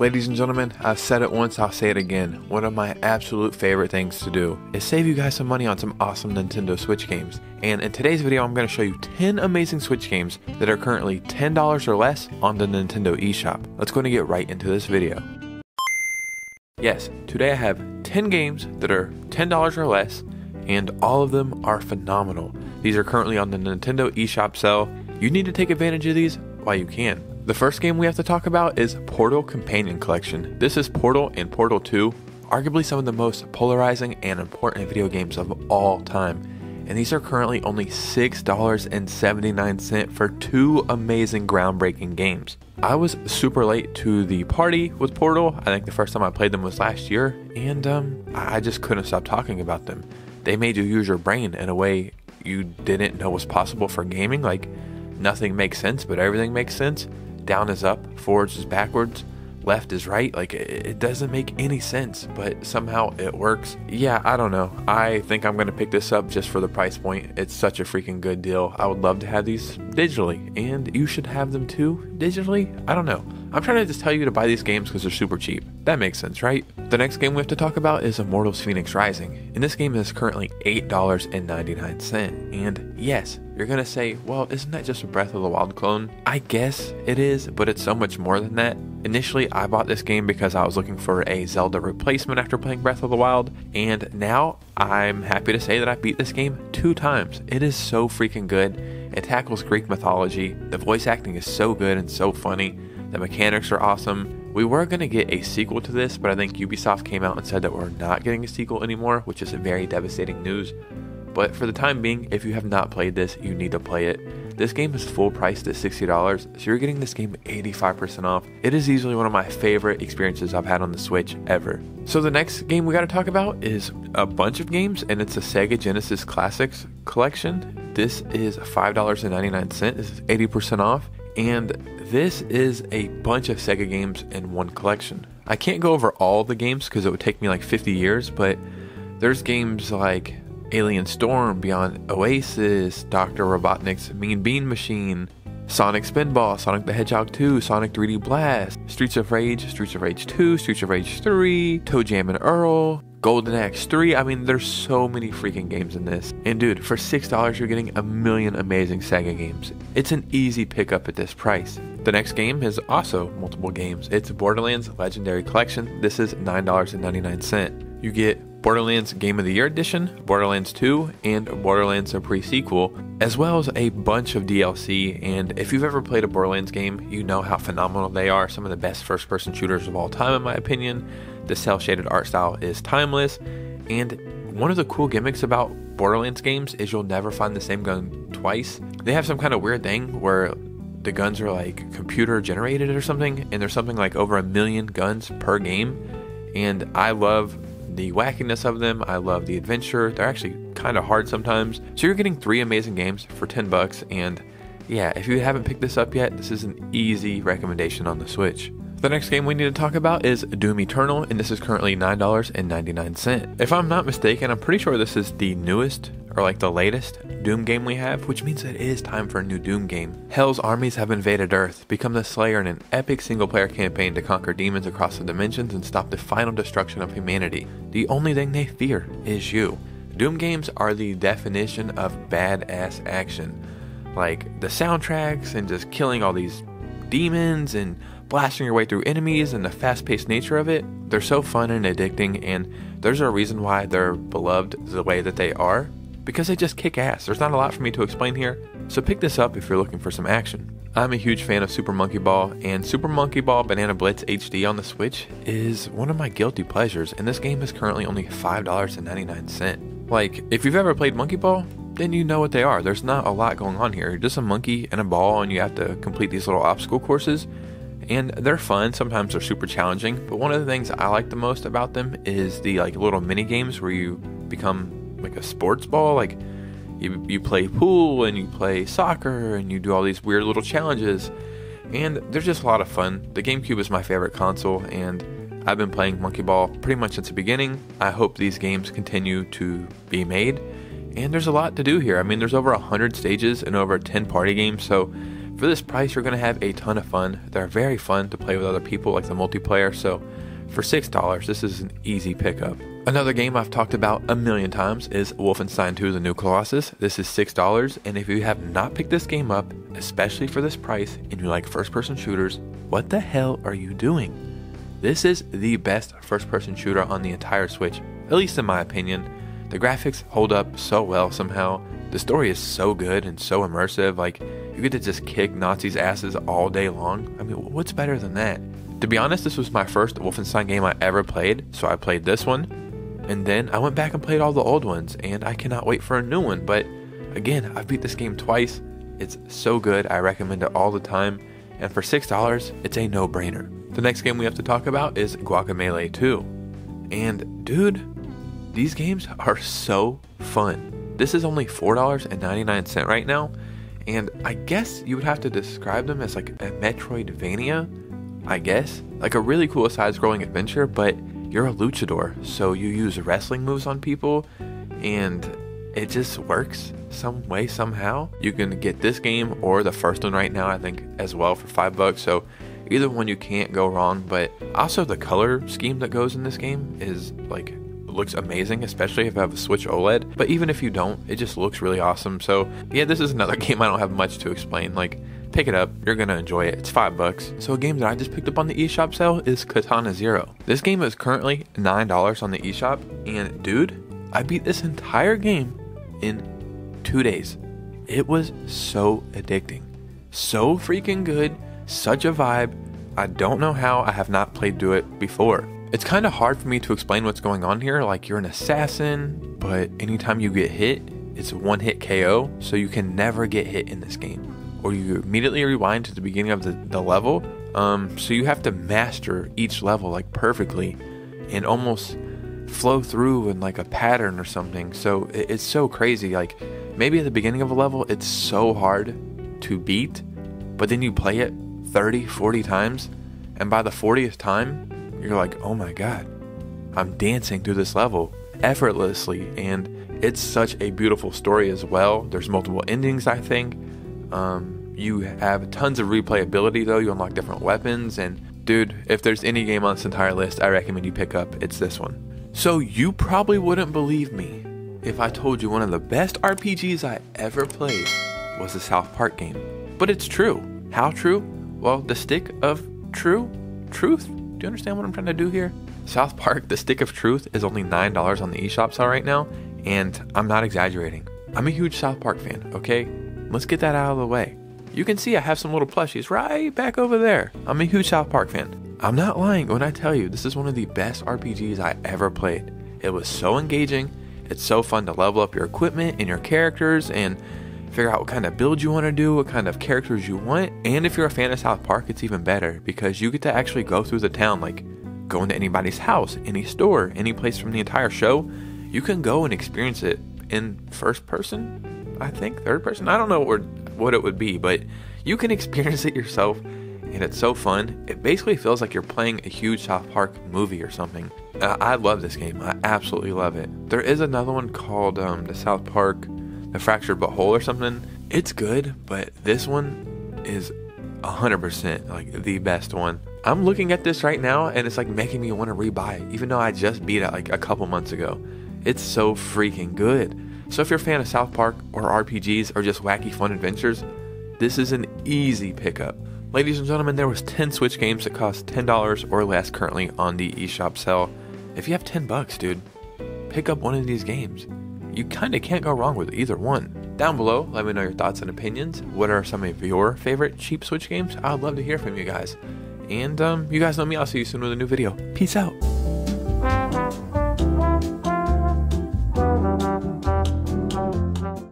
Ladies and gentlemen, I've said it once, I'll say it again. One of my absolute favorite things to do is save you guys some money on some awesome Nintendo Switch games. And in today's video, I'm going to show you 10 amazing Switch games that are currently $10 or less on the Nintendo eShop. Let's go and get right into this video. Yes, today I have 10 games that are $10 or less, and all of them are phenomenal. These are currently on the Nintendo eShop sale. You need to take advantage of these while you can. The first game we have to talk about is Portal Companion Collection. This is Portal and Portal 2, arguably some of the most polarizing and important video games of all time. And these are currently only $6.79 for two amazing groundbreaking games. I was super late to the party with Portal. I think the first time I played them was last year, and I just couldn't stop talking about them. They made you use your brain in a way you didn't know was possible for gaming. Like, nothing makes sense, but everything makes sense. Down is up, forwards is backwards, left is right. Like, it doesn't make any sense, but somehow it works. Yeah, I don't know. I think I'm going to pick this up just for the price point. It's such a freaking good deal. I would love to have these digitally, and you should have them too digitally. I don't know. I'm trying to just tell you to buy these games because they're super cheap. That makes sense, right? The next game we have to talk about is Immortals Fenyx Rising, and this game is currently $8.99. And yes, you're gonna say, well, isn't that just a Breath of the Wild clone? I guess it is, but it's so much more than that. Initially, I bought this game because I was looking for a Zelda replacement after playing Breath of the Wild, and now I'm happy to say that I beat this game 2 times. It is so freaking good. It tackles Greek mythology. The voice acting is so good and so funny. The mechanics are awesome. We were going to get a sequel to this, but I think Ubisoft came out and said that we're not getting a sequel anymore, which is very devastating news. But for the time being, if you have not played this, you need to play it. This game is full priced at $60, so you're getting this game 85% off. It is easily one of my favorite experiences I've had on the Switch ever. So the next game we got to talk about is a bunch of games, and it's a Sega Genesis Classics collection. This is $5.99. This is 80% off. And this is a bunch of Sega games in one collection. I can't go over all the games because it would take me like 50 years, but there's games like Alien Storm, Beyond Oasis, Dr. Robotnik's Mean Bean Machine, Sonic Spinball, Sonic the Hedgehog 2, Sonic 3D Blast, Streets of Rage 2, Streets of Rage 3, Toe Jam and Earl, Golden Axe 3. I mean, there's so many freaking games in this. And dude, for $6, you're getting a million amazing Sega games. It's an easy pickup at this price. The next game is also multiple games. It's Borderlands Legendary Collection. This is $9.99. You get Borderlands Game of the Year Edition, Borderlands 2, and Borderlands a pre-sequel, as well as a bunch of DLC. And if you've ever played a Borderlands game, you know how phenomenal they are. Some of the best first-person shooters of all time, in my opinion. The cel-shaded art style is timeless, and one of the cool gimmicks about Borderlands games is you'll never find the same gun twice. They have some kind of weird thing where the guns are like computer generated or something, and there's something like over 1 million guns per game, and I love the wackiness of them. I love the adventure. They're actually kind of hard sometimes. So you're getting 3 amazing games for $10, and yeah, if you haven't picked this up yet, this is an easy recommendation on the Switch. The next game we need to talk about is Doom Eternal, and this is currently $9.99. If I'm not mistaken, I'm pretty sure this is the newest, or like the latest, Doom game we have, which means it is time for a new Doom game. Hell's armies have invaded Earth. Become the Slayer in an epic single-player campaign to conquer demons across the dimensions and stop the final destruction of humanity. The only thing they fear is you. Doom games are the definition of badass action. Like, the soundtracks and just killing all these demons and blasting your way through enemies and the fast-paced nature of it. They're so fun and addicting, and there's a reason why they're beloved the way that they are, because they just kick ass. There's not a lot for me to explain here, so pick this up if you're looking for some action. I'm a huge fan of Super Monkey Ball, and Super Monkey Ball Banana Blitz HD on the Switch is one of my guilty pleasures, and this game is currently only $5.99. Like, if you've ever played Monkey Ball, then you know what they are. There's not a lot going on here. You're just a monkey and a ball, and you have to complete these little obstacle courses. And they're fun. Sometimes they're super challenging, but one of the things I like the most about them is the like little mini games where you become like a sports ball. Like you play pool and you play soccer and you do all these weird little challenges, and they're just a lot of fun. The GameCube is my favorite console, and I've been playing Monkey Ball pretty much since the beginning. I hope these games continue to be made, and there's a lot to do here. I mean, there's over 100 stages and over 10 party games, so For this price, you're going to have a ton of fun. They're very fun to play with other people, like the multiplayer. So for $6, this is an easy pickup. Another game I've talked about a million times is Wolfenstein 2: The New Colossus. This is $6, and if you have not picked this game up, especially for this price, and you like first-person shooters, what the hell are you doing? This is the best first-person shooter on the entire Switch, at least in my opinion. The graphics hold up so well somehow. The story is so good and so immersive, like, you get to just kick Nazis' asses all day long. I mean, what's better than that? To be honest, this was my first Wolfenstein game I ever played, so I played this one. And then I went back and played all the old ones, and I cannot wait for a new one. But again, I've beat this game twice. It's so good. I recommend it all the time. And for $6, it's a no-brainer. The next game we have to talk about is Guacamelee 2. And dude, these games are so fun. This is only $4.99 right now. And I guess you would have to describe them as like a Metroidvania, I guess. Like a really cool side-scrolling adventure, but you're a luchador, so you use wrestling moves on people, and it just works some way, somehow. You can get this game or the first one right now, I think, as well for $5, so either one you can't go wrong. But also the color scheme that goes in this game is like, looks amazing, especially if I have a Switch OLED, but even if you don't, it just looks really awesome. So yeah, this is another game I don't have much to explain. Like, pick it up, you're gonna enjoy it. It's $5. So a game that I just picked up on the eShop sale is Katana Zero. This game is currently $9 on the eShop, and dude, I beat this entire game in 2 days. It was so addicting, so freaking good, such a vibe. I don't know how I have not played through it before. It's kind of hard for me to explain what's going on here. Like, you're an assassin, but anytime you get hit, it's one hit KO, so you can never get hit in this game. Or you immediately rewind to the beginning of the level. So you have to master each level like perfectly and almost flow through in like a pattern or something. So it's so crazy. Like, maybe at the beginning of a level, it's so hard to beat, but then you play it 30, 40 times, and by the 40th time, you're like, oh my God, I'm dancing through this level effortlessly. And it's such a beautiful story as well. There's multiple endings, I think. You have tons of replayability though. You unlock different weapons, and dude, if there's any game on this entire list I recommend you pick up, it's this one. So you probably wouldn't believe me if I told you one of the best RPGs I ever played was the South Park game. But it's true. How true? Well, the Stick of Truth? Do you understand what I'm trying to do here? South Park, the Stick of Truth is only $9 on the eShop sale right now, and I'm not exaggerating. I'm a huge South Park fan, okay? Let's get that out of the way. You can see I have some little plushies right back over there. I'm a huge South Park fan. I'm not lying when I tell you this is one of the best RPGs I ever played. It was so engaging. It's so fun to level up your equipment and your characters and figure out what kind of build you want to do, what kind of characters you want. And if you're a fan of South Park, it's even better because you get to actually go through the town, like go into anybody's house, any store, any place from the entire show. You can go and experience it in first person, I think, third person. I don't know what it would be, but you can experience it yourself, and it's so fun. It basically feels like you're playing a huge South Park movie or something. I love this game. I absolutely love it. There is another one called the South Park, The Fractured But Whole or something. It's good, but this one is 100% like the best one. I'm looking at this right now, and it's like making me want to rebuy it, even though I just beat it like a couple months ago. It's so freaking good. So if you're a fan of South Park or RPGs or just wacky fun adventures, this is an easy pickup. Ladies and gentlemen, there was 10 Switch games that cost $10 or less currently on the eShop sale. If you have $10, dude, pick up one of these games. You kind of can't go wrong with either one. Down below, let me know your thoughts and opinions. What are some of your favorite cheap Switch games? I'd love to hear from you guys. And you guys know me. I'll see you soon with a new video. Peace out.